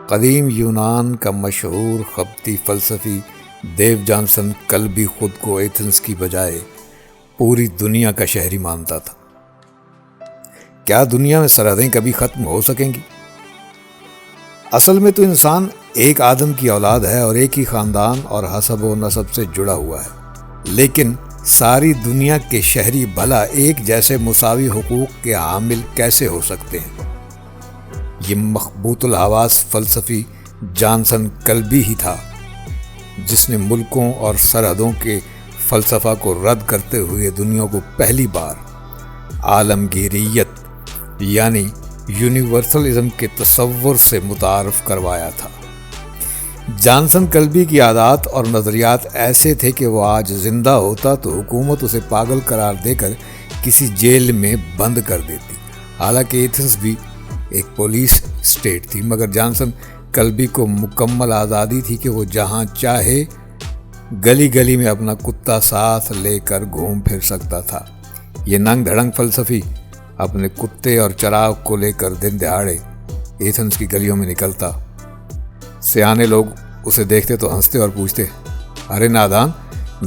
قدیم یونان کا مشہور خبطی فلسفی دیو جانسن کلبی خود کو ایتھنز کی بجائے پوری دنیا کا شہری مانتا تھا۔ کیا دنیا میں سرحدیں کبھی ختم ہو سکیں گی؟ اصل میں تو انسان ایک آدم کی اولاد ہے اور ایک ہی خاندان اور حسب و نسب سے جڑا ہوا ہے، لیکن ساری دنیا کے شہری بھلا ایک جیسے مساوی حقوق کے حامل کیسے ہو سکتے ہیں؟ یہ مخبوط الحواس فلسفی جانسن کلبی ہی تھا جس نے ملکوں اور سرحدوں کے فلسفہ کو رد کرتے ہوئے دنیا کو پہلی بار عالمگیریت یعنی یونیورسلزم کے تصور سے متعارف کروایا تھا۔ جانسن کلبی کی عادات اور نظریات ایسے تھے کہ وہ آج زندہ ہوتا تو حکومت اسے پاگل قرار دے کر کسی جیل میں بند کر دیتی۔ حالانکہ ایتھنز بھی ایک پولیس اسٹیٹ تھی، مگر جانسن کلبی کو مکمل آزادی تھی کہ وہ جہاں چاہے گلی گلی میں اپنا کتا ساتھ لے کر گھوم پھر سکتا تھا۔ یہ ننگ دھڑنگ فلسفی اپنے کتے اور چراغ کو لے کر دن دہاڑے ایتھنز کی گلیوں میں نکلتا۔ سیانے لوگ اسے دیکھتے تو ہنستے اور پوچھتے، ارے نادان،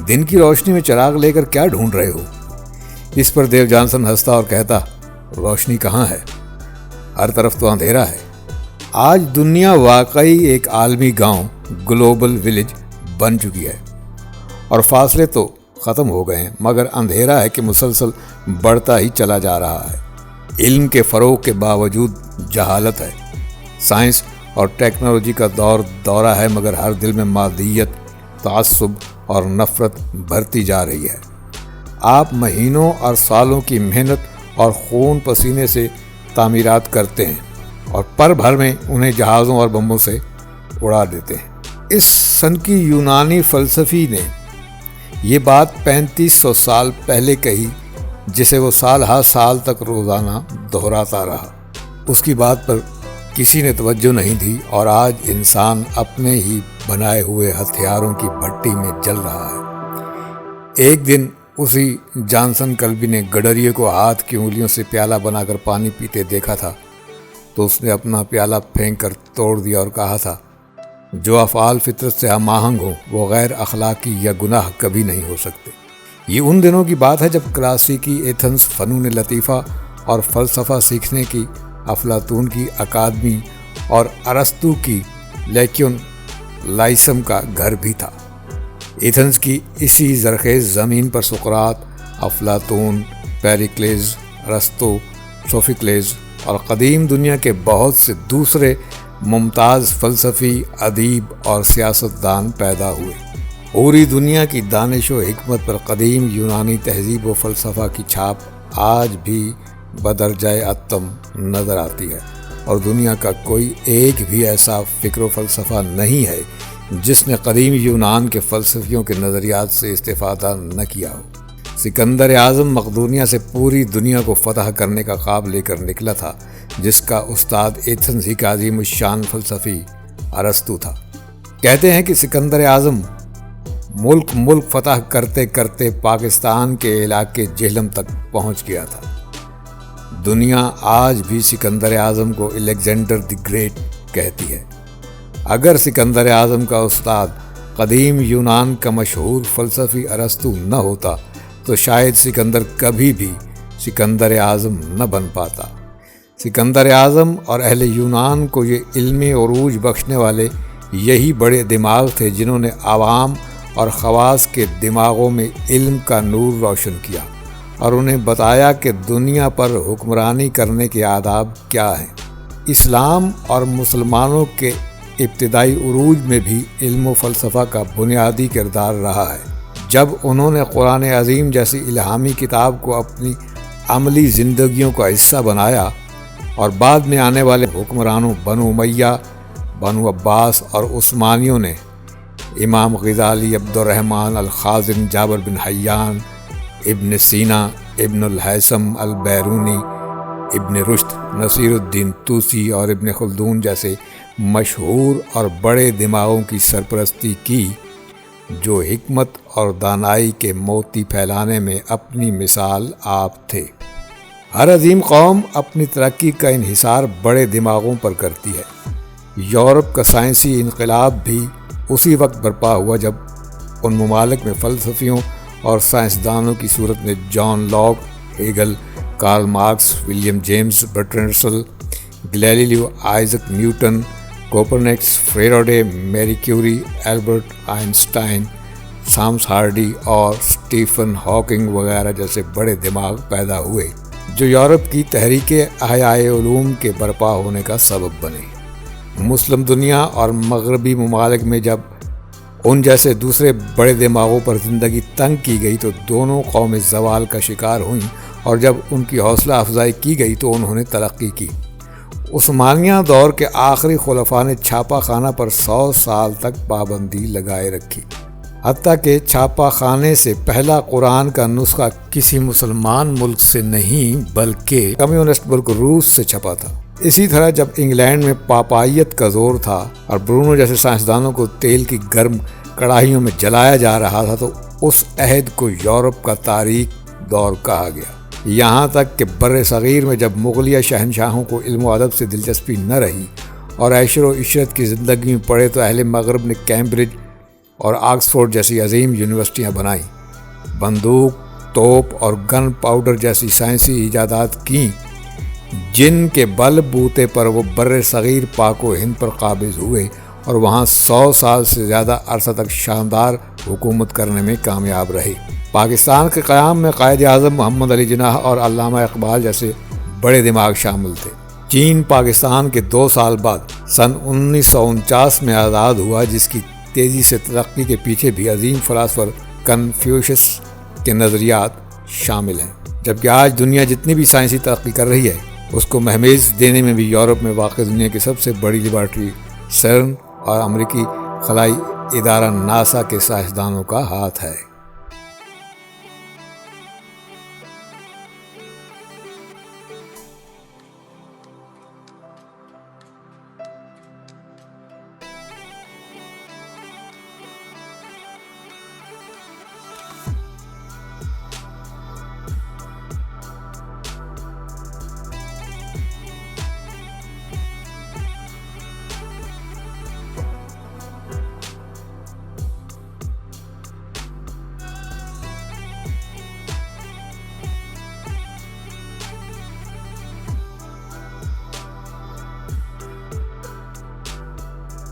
دن کی روشنی میں چراغ لے کر کیا ڈھونڈ رہے ہو؟ اس پر دیو جانسن ہنستا اور کہتا، روشنی کہاں ہے؟ ہر طرف تو اندھیرا ہے۔ آج دنیا واقعی ایک عالمی گاؤں، گلوبل ولیج بن چکی ہے اور فاصلے تو ختم ہو گئے ہیں، مگر اندھیرا ہے کہ مسلسل بڑھتا ہی چلا جا رہا ہے۔ علم کے فروغ کے باوجود جہالت ہے، سائنس اور ٹیکنالوجی کا دورہ ہے، مگر ہر دل میں مادیت، تعصب اور نفرت بھرتی جا رہی ہے۔ آپ مہینوں اور سالوں کی محنت اور خون پسینے سے تعمیرات کرتے ہیں اور پر بھر میں انہیں جہازوں اور بموں سے اڑا دیتے ہیں۔ اس سنکی یونانی فلسفی نے یہ بات 3500 سال پہلے کہی، جسے وہ سال ہر سال تک روزانہ دہراتا رہا۔ اس کی بات پر کسی نے توجہ نہیں دی اور آج انسان اپنے ہی بنائے ہوئے ہتھیاروں کی بھٹی میں جل رہا ہے۔ ایک دن اسی جانسن کلبی نے گڈریے کو ہاتھ کی انگلیوں سے پیالہ بنا کر پانی پیتے دیکھا تھا تو اس نے اپنا پیالہ پھینک کر توڑ دیا اور کہا تھا، جو افعال فطرت سے ہم آہنگ ہوں وہ غیر اخلاقی یا گناہ کبھی نہیں ہو سکتے۔ یہ ان دنوں کی بات ہے جب کلاسیکی ایتھنز فنون لطیفہ اور فلسفہ سیکھنے کی افلاطون کی اکادمی اور ارسطو کی لیکیون لائسم کا گھر بھی تھا۔ ایتھنز کی اسی زرخیز زمین پر سقراط، افلاطون، پیریکلیز، ارسطو، سوفیکلیز اور قدیم دنیا کے بہت سے دوسرے ممتاز فلسفی، ادیب اور سیاستدان پیدا ہوئے۔ پوری دنیا کی دانش و حکمت پر قدیم یونانی تہذیب و فلسفہ کی چھاپ آج بھی بدرجۂ اتم نظر آتی ہے، اور دنیا کا کوئی ایک بھی ایسا فکر و فلسفہ نہیں ہے جس نے قدیم یونان کے فلسفیوں کے نظریات سے استفادہ نہ کیا ہو۔ سکندر اعظم مقدونیہ سے پوری دنیا کو فتح کرنے کا خواب لے کر نکلا تھا، جس کا استاد ایتھنز ہی کا عظیم الشان فلسفی ارسطو تھا۔ کہتے ہیں کہ سکندر اعظم ملک فتح کرتے کرتے پاکستان کے علاقے جہلم تک پہنچ گیا تھا۔ دنیا آج بھی سکندر اعظم کو الیگزینڈر دی گریٹ کہتی ہے۔ اگر سکندر اعظم کا استاد قدیم یونان کا مشہور فلسفی ارسطو نہ ہوتا تو شاید سکندر کبھی بھی سکندر اعظم نہ بن پاتا۔ سکندر اعظم اور اہل یونان کو یہ علمی عروج بخشنے والے یہی بڑے دماغ تھے جنہوں نے عوام اور خواص کے دماغوں میں علم کا نور روشن کیا اور انہیں بتایا کہ دنیا پر حکمرانی کرنے کے آداب کیا ہیں۔ اسلام اور مسلمانوں کے ابتدائی عروج میں بھی علم و فلسفہ کا بنیادی کردار رہا ہے۔ جب انہوں نے قرآن عظیم جیسی الہامی کتاب کو اپنی عملی زندگیوں کا حصہ بنایا اور بعد میں آنے والے حکمرانوں بنو امیہ، بنو عباس اور عثمانیوں نے امام غزالی، عبد الرحمن الخازن، جابر بن حیان، ابن سینا، ابن الہیثم البیرونی، ابن رشد، نصیر الدین طوسی اور ابن خلدون جیسے مشہور اور بڑے دماغوں کی سرپرستی کی، جو حکمت اور دانائی کے موتی پھیلانے میں اپنی مثال آپ تھے۔ ہر عظیم قوم اپنی ترقی کا انحصار بڑے دماغوں پر کرتی ہے۔ یورپ کا سائنسی انقلاب بھی اسی وقت برپا ہوا جب ان ممالک میں فلسفیوں اور سائنسدانوں کی صورت میں John Locke, Hegel, Karl Marx, William James Bertrand Russell, Galileo, Isaac Newton, Copernicus, Faraday, Marie Curie, Albert Einstein, Thomas Hardy اور اسٹیفن ہاکنگ وغیرہ جیسے بڑے دماغ پیدا ہوئے جو یورپ کی تحریک احیاء علوم کے برپا ہونے کا سبب بنے۔ مسلم دنیا اور مغربی ممالک میں جب ان جیسے دوسرے بڑے دماغوں پر زندگی تنگ کی گئی تو دونوں قومیں زوال کا شکار ہوئیں، اور جب ان کی حوصلہ افزائی کی گئی تو انہوں نے ترقی کی۔ عثمانیہ دور کے آخری خلفاء نے چھاپا خانہ پر 100 سال تک پابندی لگائے رکھی، حتیٰ کہ چھاپا خانے سے پہلا قرآن کا نسخہ کسی مسلمان ملک سے نہیں بلکہ کمیونسٹ ملک روس سے چھپا تھا۔ اسی طرح جب انگلینڈ میں پاپائیت کا زور تھا اور برونو جیسے سائنسدانوں کو تیل کی گرم کڑاہیوں میں جلایا جا رہا تھا تو اس عہد کو یورپ کا تاریک دور کہا گیا۔ یہاں تک کہ بر صغیر میں جب مغلیہ شہنشاہوں کو علم و ادب سے دلچسپی نہ رہی اور عیش و عشرت کی زندگی میں پڑے تو اہل مغرب نے کیمبرج اور آکسفورڈ جیسی عظیم یونیورسٹیاں بنائیں، بندوق، توپ اور گن پاؤڈر جیسی سائنسی ایجادات کیں جن کے بل بوتے پر وہ بر صغیر پاک و ہند پر قابض ہوئے اور وہاں 100 سال سے زیادہ عرصہ تک شاندار حکومت کرنے میں کامیاب رہے۔ پاکستان کے قیام میں قائد اعظم محمد علی جناح اور علامہ اقبال جیسے بڑے دماغ شامل تھے۔ چین پاکستان کے 2 سال بعد سن 1949 میں آزاد ہوا، جس کی تیزی سے ترقی کے پیچھے بھی عظیم فلاسفر کنفیوشس کے نظریات شامل ہیں۔ جبکہ آج دنیا جتنی بھی سائنسی ترقی کر رہی ہے اس کو مہمیز دینے میں بھی یورپ میں واقع دنیا کی سب سے بڑی لیبارٹری سرن اور امریکی خلائی ادارہ ناسا کے سائنسدانوں کا ہاتھ ہے۔